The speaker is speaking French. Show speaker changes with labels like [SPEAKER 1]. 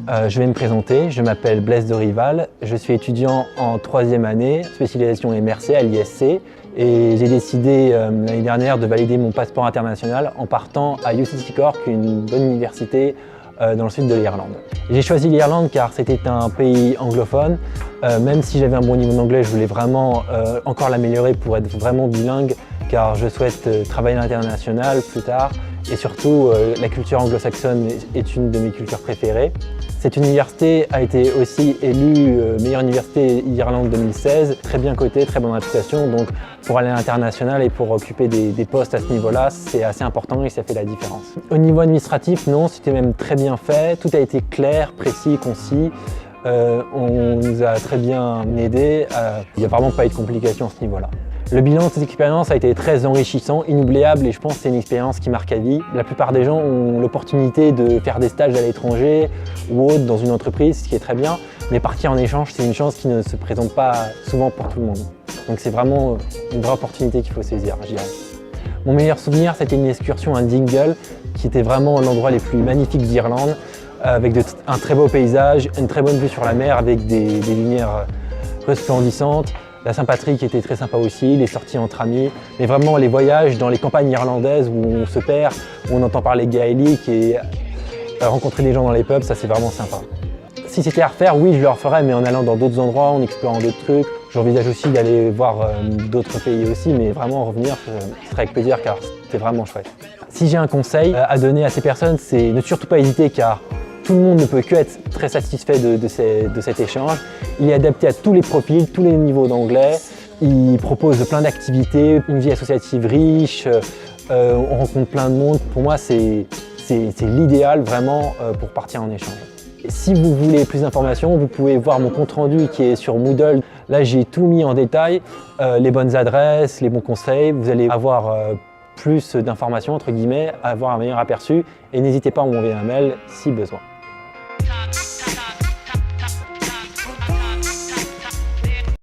[SPEAKER 1] Je vais me présenter, je m'appelle Blaise Dorival, je suis étudiant en 3e année, spécialisation MRC à l'ISC et j'ai décidé l'année dernière de valider mon passeport international en partant à UCC Cork, une bonne université dans le sud de l'Irlande. J'ai choisi l'Irlande car c'était un pays anglophone, même si j'avais un bon niveau d'anglais, je voulais vraiment encore l'améliorer pour être vraiment bilingue car je souhaite travailler à l'international plus tard et surtout la culture anglo-saxonne est une de mes cultures préférées. Cette université a été aussi élue meilleure université d'Irlande 2016, très bien cotée, très bonne réputation, donc pour aller à l'international et pour occuper des postes à ce niveau-là, c'est assez important et ça fait la différence. Au niveau administratif, non, c'était même très bien fait, tout a été clair, précis, concis. On nous a très bien aidés, il n'y a vraiment pas eu de complications à ce niveau-là. Le bilan de cette expérience a été très enrichissant, inoubliable et je pense que c'est une expérience qui marque à vie. La plupart des gens ont l'opportunité de faire des stages à l'étranger ou autre dans une entreprise, ce qui est très bien, mais partir en échange, c'est une chance qui ne se présente pas souvent pour tout le monde. Donc c'est vraiment une vraie opportunité qu'il faut saisir, je dirais. Mon meilleur souvenir, c'était une excursion à Dingle, qui était vraiment l'endroit les plus magnifiques d'Irlande, avec un très beau paysage, une très bonne vue sur la mer avec des lumières resplendissantes. La Saint-Patrick était très sympa aussi, les sorties entre amis, mais vraiment les voyages dans les campagnes irlandaises où on se perd, où on entend parler gaélique et rencontrer des gens dans les pubs, ça c'est vraiment sympa. Si c'était à refaire, oui je le referais, mais en allant dans d'autres endroits, en explorant d'autres trucs. J'envisage aussi d'aller voir d'autres pays aussi, mais vraiment revenir, ce serait avec plaisir car c'était vraiment chouette. Si j'ai un conseil à donner à ces personnes, c'est ne surtout pas hésiter car tout le monde ne peut que être très satisfait de cet échange. Il est adapté à tous les profils, tous les niveaux d'anglais. Il propose plein d'activités, une vie associative riche, on rencontre plein de monde. Pour moi, c'est l'idéal vraiment pour partir en échange. Et si vous voulez plus d'informations, vous pouvez voir mon compte rendu qui est sur Moodle. Là, j'ai tout mis en détail, les bonnes adresses, les bons conseils. Vous allez avoir plus d'informations, entre guillemets, avoir un meilleur aperçu. Et n'hésitez pas à m'envoyer un mail si besoin.